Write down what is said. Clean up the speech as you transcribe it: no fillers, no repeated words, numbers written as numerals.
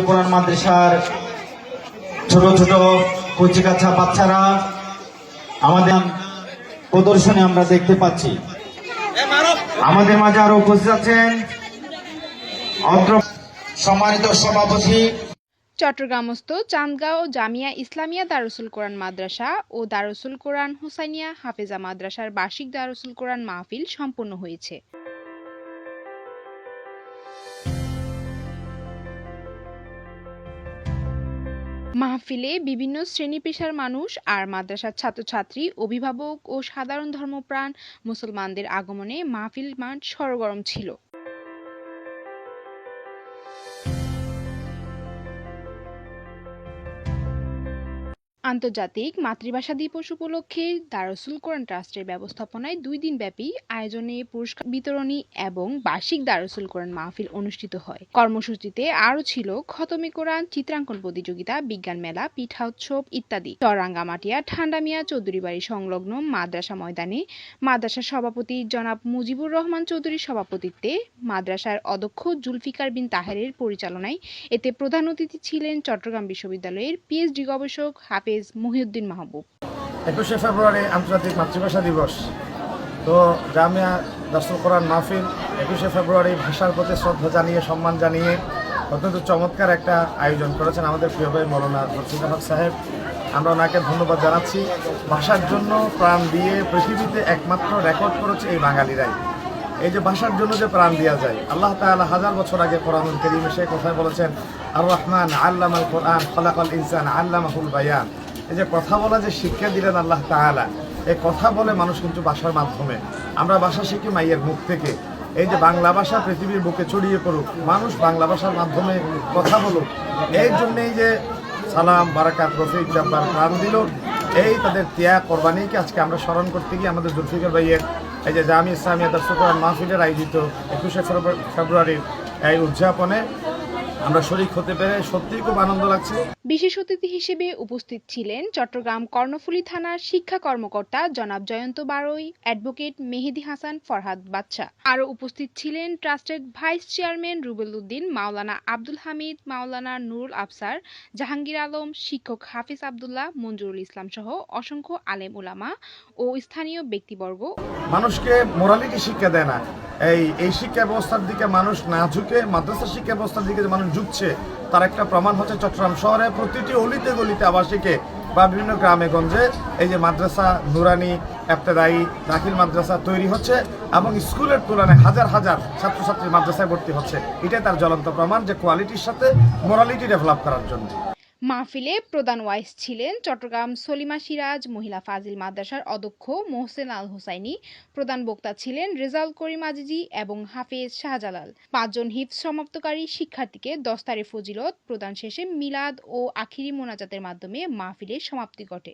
কোরআন মাদ্রাসার ছোট ছোট কচিকাচ্ছা বাচ্চারা আমাদের প্রদর্শনী আমরা দেখতে পাচ্ছি। আমাদের মাঝে আরো উপস্থিত আছেন অত্র সম্মানিত সভাপতি চট্টগ্রামস্থ চান্দগাঁও জামিয়া ইসলামিয়া দারুসুল কোরআন মাদ্রাসা ও দারুসুল কোরআন হুসাইনিয়া হাফেজা মাদ্রাসার বার্ষিক দারুসুল কোরআন মাহফিল সম্পন্ন হয়েছে। মাহফিলে বিভিন্ন শ্রেণী পেশার মানুষ আর মাদ্রাসার ছাত্রছাত্রী, অভিভাবক ও সাধারণ ধর্মপ্রাণ মুসলমানদের আগমনে মাহফিল মাঠ সরগরম ছিল। আন্তর্জাতিক মাতৃভাষা দিবস উপলক্ষে দারুসুল কোরআন ট্রাস্টের ব্যবস্থাপনায় 2 দিনব্যাপী আয়োজনে পুরস্কার বিতরণী এবং বার্ষিক দারুসুল কোরআন মাহফিল অনুষ্ঠিত হয়। কর্মসূচিতে আরও ছিল খতমে কোরআন, চিত্রাঙ্কন প্রতিযোগিতা, বিজ্ঞান মেলা, পিঠা উৎসব ইত্যাদি। চররাঙ্গামাটিয়া ঠান্ডামিয়া চৌধুরীবাড়ি সংলগ্ন মাদ্রাসা ময়দানে মাদ্রাসার সভাপতি জনাব মুজিবুর রহমান চৌধুরীর সভাপতিত্বে মাদ্রাসার অধ্যক্ষ জুলফিকার বিন তাহেরের পরিচালনায় এতে প্রধান অতিথি ছিলেন চট্টগ্রাম বিশ্ববিদ্যালয়ের পিএইচডি গবেষক হাফেজ মহিউদ্দিন মাহবুব। 21শে ফেব্রুয়ারি আন্তর্জাতিক মাতৃভাষা দিবস। তো জামিয়া দারুসুল কোরআন মাহফিল 21শে ফেব্রুয়ারি ভাষার প্রতি শ্রদ্ধা জানিয়ে, সম্মান জানিয়ে অত্যন্ত চমৎকার একটা আয়োজন করেছেন আমাদের প্রিয় ভাই মৌলানা জুলফিকার হক সাহেব। আমরা ওনাকে ধন্যবাদ জানাচ্ছি। ভাষার জন্য প্রাণ দিয়ে পৃথিবীতে একমাত্র রেকর্ড করেছে এই বাঙালিরাই। এই যে ভাষার জন্য যে প্রাণ দেওয়া যায়, আল্লাহ তাআলা 1000 বছর আগে কোরআনুল কারীমে সেই কথায় বলেছেন, আর রহমান আল্লামাল কোরআন খলাকাল ইনসান আল্লামাহুল বায়ান। এই যে কথা বলা যে শিক্ষা দিলেন আল্লাহ তাআলা, এই কথা বলে মানুষ কিন্তু ভাষার মাধ্যমে। আমরা ভাষা শিখি মায়ের মুখ থেকে। এই যে বাংলা ভাষা পৃথিবীর বুকে ছড়িয়ে পড়ুক, মানুষ বাংলা ভাষার মাধ্যমে কথা বলুক, এই জন্যেই যে সালাম, বারাকাত, রফিক, জব্বার প্রাণ দিল, এই তাদের ত্যাগ কোরবানিকে আজকে আমরা স্মরণ করতে গিয়ে আমাদের জুলফিকার ভাইয়ের এই যে জামিয়া ইসলামিয়া দারুসুল কোরআন মাহফিলের আয়োজিত 21শে ফেব্রুয়ারির এই উদযাপনে আমরা শরীক হতে পেরে সত্যিই খুব আনন্দ লাগছে। বিশেষ অতিথি হিসেবে উপস্থিত ছিলেন চট্টগ্রাম কর্ণফুলী থানার শিক্ষা কর্মকর্তা জনাব জয়ন্ত বারোই, অ্যাডভোকেট মেহেদি হাসান ফরহাদ বাদশা। আরও উপস্থিত ছিলেন ট্রাস্টের ভাইস চেয়ারম্যান রুবেল উদ্দিন, মাওলানা আব্দুল হামিদ, মাওলানা নুরুল আফসার, জাহাঙ্গীর আলম, শিক্ষক হাফিজ আবদুল্লাহ, মঞ্জুরুল ইসলাম সহ অসংখ্য আলেম উলামা ও স্থানীয় ব্যক্তিবর্গ। মানুষকে মোরালিটি শিক্ষা দেয় না, এই শিক্ষা ব্যবস্থার দিকে মানুষ না ঝুঁকে মাদ্রাসা শিক্ষা ব্যবস্থার দিকে যে মানুষ ঝুঁকছে, তার একটা প্রমাণ হচ্ছে চট্টগ্রাম শহরে প্রতিটি অলিতে গলিতে আবাসিকে বা বিভিন্ন গ্রামে গঞ্জে এই যে মাদ্রাসা নুরানি, ইবতেদায়ী, দাখিল মাদ্রাসা তৈরি হচ্ছে এবং স্কুলের তুলনায় হাজার হাজার ছাত্রছাত্রী মাদ্রাসায় ভর্তি হচ্ছে। এটাই তার জ্বলন্ত প্রমাণ যে কোয়ালিটির সাথে মোরালিটি ডেভেলপ করার জন্য। মাহফিলে প্রধান ওয়াইস ছিলেন চট্টগ্রাম সলিমা সিরাজ মহিলা ফাজিল মাদ্রাসার অধ্যক্ষ মোহসেন আল হুসাইনি। প্রধান বক্তা ছিলেন রেজাউল করিম আজিজি এবং হাফেজ শাহজালাল। 5 জন হিফজ সমাপ্তকারী শিক্ষার্থীকে দস্তারে ফজিলত প্রদান শেষে মিলাদ ও আখিরি মোনাজাতের মাধ্যমে মাহফিলের সমাপ্তি ঘটে।